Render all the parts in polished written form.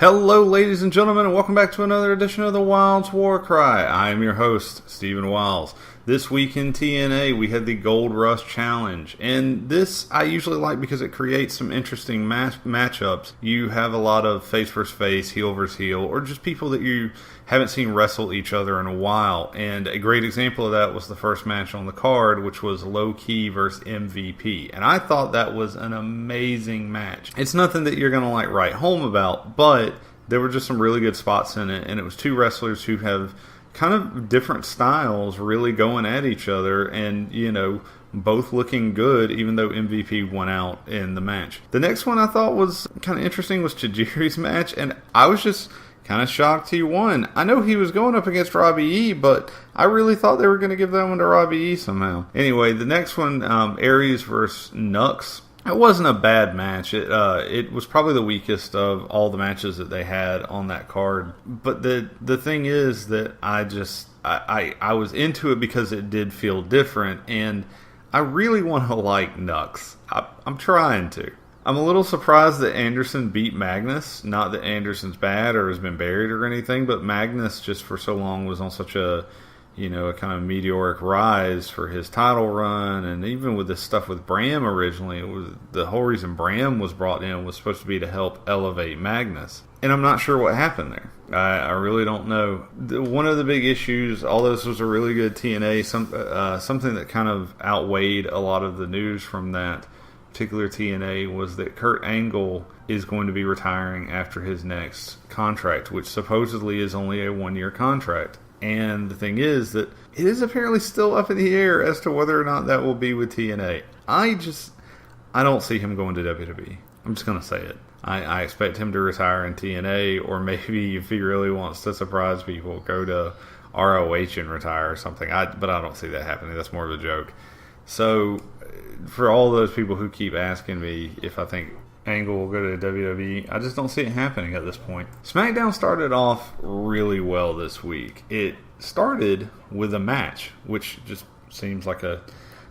Hello, ladies and gentlemen, and welcome back to another edition of the Wilds War Cry. I am your host, Stephen Wiles. This week in TNA, we had the Gold Rush Challenge, and this I usually like because it creates some interesting matchups. You have a lot of face versus face, heel versus heel, or just people that you haven't seen wrestle each other in a while. And a great example of that was the first match on the card, which was Low Key versus MVP. And I thought that was an amazing match. It's nothing that you're going to write home about, but there were just some really good spots in it, and it was two wrestlers who have kind of different styles really going at each other and, both looking good, even though MVP won out in the match. The next one I thought was kind of interesting was Tajiri's match, and I was just kind of shocked he won. I know he was going up against Robbie E, but I really thought they were going to give that one to Robbie E somehow. Anyway, the next one, Aries versus Nux. It wasn't a bad match. It was probably the weakest of all the matches that they had on that card. But the thing is that I was into it because it did feel different, and I really want to like Nux. I'm trying to. I'm a little surprised that Anderson beat Magnus. Not that Anderson's bad or has been buried or anything, but Magnus just for so long was on such a kind of meteoric rise for his title run, and even with this stuff with Bram originally, it was the whole reason Bram was brought in was supposed to be to help elevate Magnus. And I'm not sure what happened there. I really don't know. One of the big issues, although this was a really good TNA, something that kind of outweighed a lot of the news from that particular TNA was that Kurt Angle is going to be retiring after his next contract, which supposedly is only a 1-year contract. And the thing is that it is apparently still up in the air as to whether or not that will be with TNA. I don't see him going to WWE. I'm just going to say it. I expect him to retire in TNA, or maybe if he really wants to surprise people, go to ROH and retire or something. But I don't see that happening. That's more of a joke. So for all those people who keep asking me if I think Angle will go to WWE, I just don't see it happening at this point. Smackdown started off really well this week. It started with a match, which just seems like a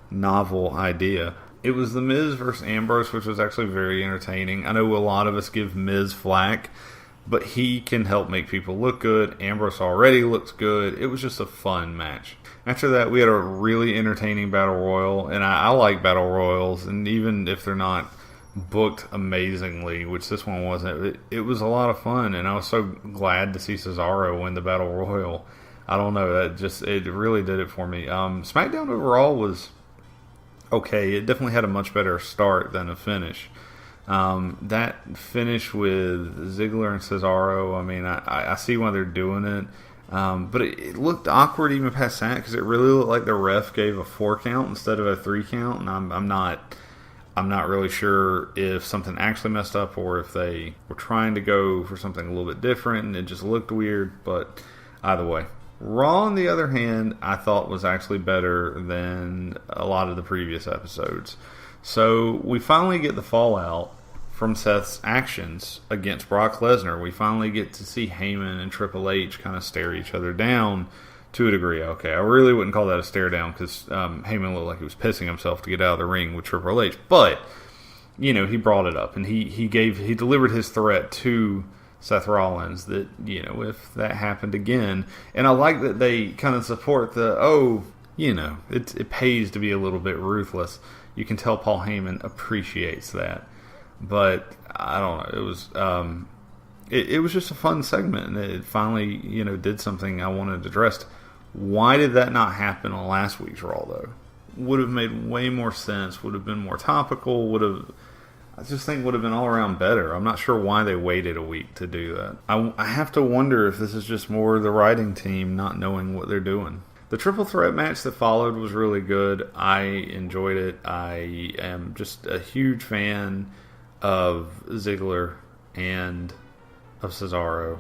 novel idea. It was The Miz versus Ambrose, which was actually very entertaining. I know a lot of us give Miz flack, but he can help make people look good. Ambrose already looks good. It was just a fun match. After that, we had a really entertaining Battle Royal, and I like Battle Royals, and even if they're not booked amazingly, which this one wasn't, it was a lot of fun, and I was so glad to see Cesaro win the Battle Royal. I don't know, it really did it for me. SmackDown overall was okay. It definitely had a much better start than a finish. That finish with Ziggler and Cesaro, I see why they're doing it, but it looked awkward even past that, because it really looked like the ref gave a 4 count instead of a 3 count, and I'm not really sure if something actually messed up or if they were trying to go for something a little bit different and it just looked weird, but either way. Raw, on the other hand, I thought was actually better than a lot of the previous episodes. So we finally get the fallout from Seth's actions against Brock Lesnar. We finally get to see Heyman and Triple H kind of stare each other down to a degree. Okay, I really wouldn't call that a stare down, because Heyman looked like he was pissing himself to get out of the ring with Triple H. But he brought it up, and he delivered his threat to Seth Rollins that if that happened again. And I like that they kind of support it pays to be a little bit ruthless. You can tell Paul Heyman appreciates that. But I don't know. It was it was just a fun segment, and it finally did something I wanted addressed. Why did that not happen on last week's Raw, though? Would have made way more sense, would have been more topical, I just think would have been all around better. I'm not sure why they waited a week to do that. I have to wonder if this is just more the writing team not knowing what they're doing. The triple threat match that followed was really good. I enjoyed it. I am just a huge fan of Ziggler and of Cesaro.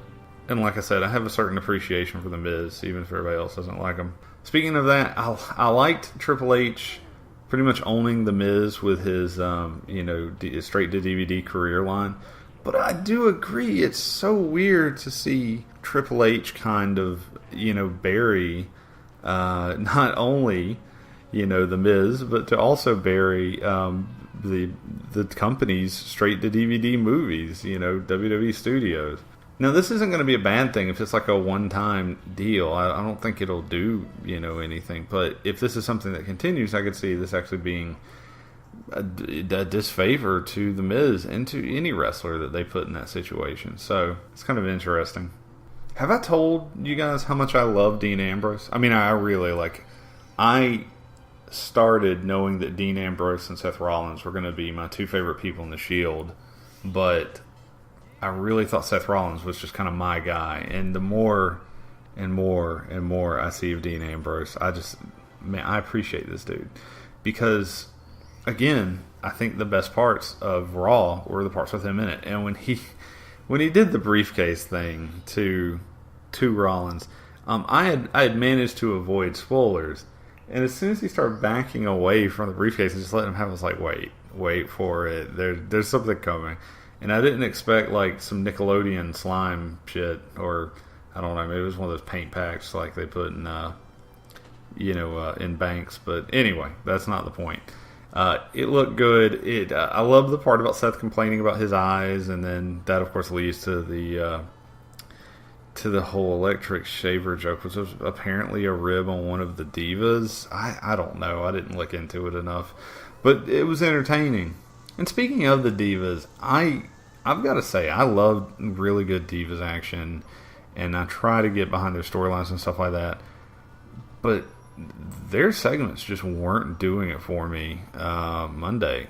And like I said, I have a certain appreciation for The Miz, even if everybody else doesn't like him. Speaking of that, I liked Triple H pretty much owning The Miz with his, straight to DVD career line. But I do agree, it's so weird to see Triple H kind of, bury not only, The Miz, but to also bury the company's straight to DVD movies, WWE Studios. Now, this isn't going to be a bad thing if it's like a one-time deal. I don't think it'll do, anything. But if this is something that continues, I could see this actually being a disfavor to The Miz and to any wrestler that they put in that situation. So it's kind of interesting. Have I told you guys how much I love Dean Ambrose? I mean, I really I started knowing that Dean Ambrose and Seth Rollins were going to be my two favorite people in the Shield, but I really thought Seth Rollins was just kind of my guy. And the more and more and more I see of Dean Ambrose, I appreciate this dude. Because, again, I think the best parts of Raw were the parts with him in it. And when he did the briefcase thing to Rollins, I had managed to avoid spoilers. And as soon as he started backing away from the briefcase and just letting him have it, I was like, wait for it. There's something coming. And I didn't expect like some Nickelodeon slime shit, or I don't know, maybe it was one of those paint packs like they put in, in banks. But anyway, that's not the point. It looked good. I love the part about Seth complaining about his eyes, and then that of course leads to the whole electric shaver joke, which was apparently a rib on one of the divas. I don't know. I didn't look into it enough, but it was entertaining. And speaking of the divas, I've got to say, I love really good divas action, and I try to get behind their storylines and stuff like that. But their segments just weren't doing it for me Monday.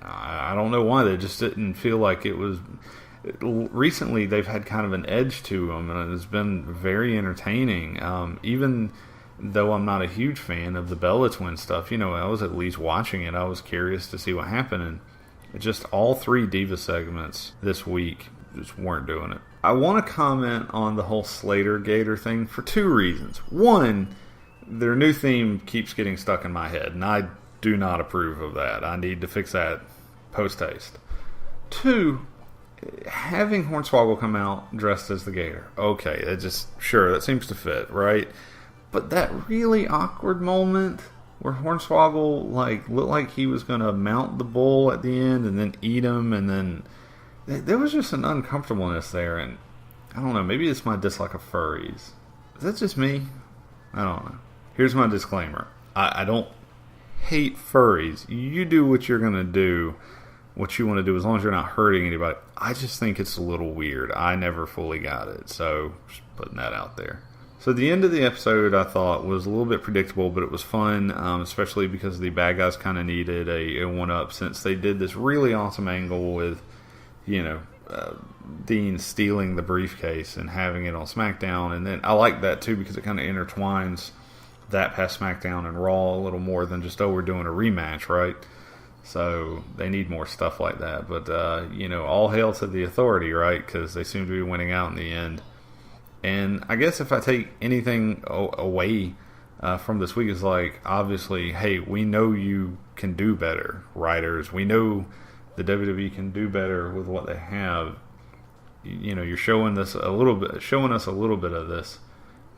I don't know why. They just didn't feel like it was. Recently, they've had kind of an edge to them, and it's been very entertaining. Even though I'm not a huge fan of the Bella Twin stuff, I was at least watching it. I was curious to see what happened, and just all three Diva segments this week just weren't doing it. I want to comment on the whole Slater Gator thing for two reasons. One, their new theme keeps getting stuck in my head, and I do not approve of that. I need to fix that post-haste. Two, having Hornswoggle come out dressed as the Gator. Okay, that seems to fit, right? But that really awkward moment where Hornswoggle looked like he was going to mount the bull at the end and then eat him, and then there was just an uncomfortableness there, and I don't know, maybe it's my dislike of furries. Is that just me? I don't know. Here's my disclaimer. I don't hate furries. You do what you're going to do, what you want to do, as long as you're not hurting anybody. I just think it's a little weird. I never fully got it, so just putting that out there. So the end of the episode, I thought, was a little bit predictable, but it was fun, especially because the bad guys kind of needed a one-up, since they did this really awesome angle with, Dean stealing the briefcase and having it on Smackdown. And then I like that, too, because it kind of intertwines that past SmackDown and Raw a little more than just, we're doing a rematch, right? So they need more stuff like that. But, all hail to the Authority, right? Because they seem to be winning out in the end. And I guess if I take anything away from this week, is obviously, hey, we know you can do better, writers. We know the WWE can do better with what they have. You're showing us a little bit of this,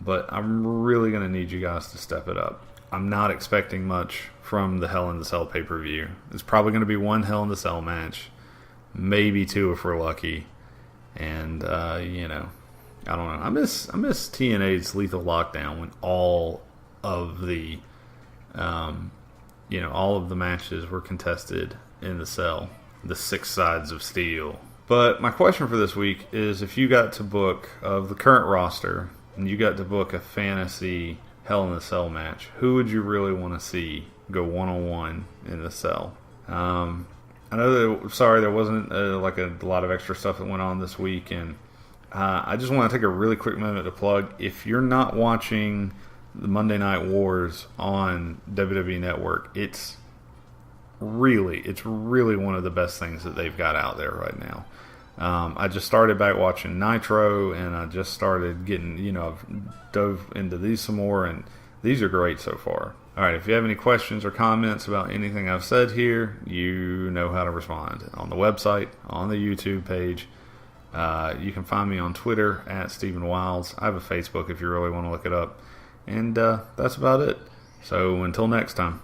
but I'm really going to need you guys to step it up. I'm not expecting much from the Hell in the Cell pay-per-view. It's probably going to be one Hell in the Cell match, maybe two if we're lucky, and I don't know. I miss TNA's Lethal Lockdown when all of the matches were contested in the cell, the 6 sides of steel. But my question for this week is, if you got to book, of the current roster, and you got to book a fantasy Hell in the Cell match, who would you really want to see go one-on-one in the cell? I know there wasn't a lot of extra stuff that went on this week, and I just want to take a really quick moment to plug. If you're not watching the Monday Night Wars on WWE Network, it's really one of the best things that they've got out there right now. I just started back watching Nitro, and I just started getting, I've dove into these some more, and these are great so far. All right, if you have any questions or comments about anything I've said here, you know how to respond. On the website, on the YouTube page. You can find me on Twitter at Stephen Wiles. I have a Facebook if you really want to look it up. And that's about it. So until next time.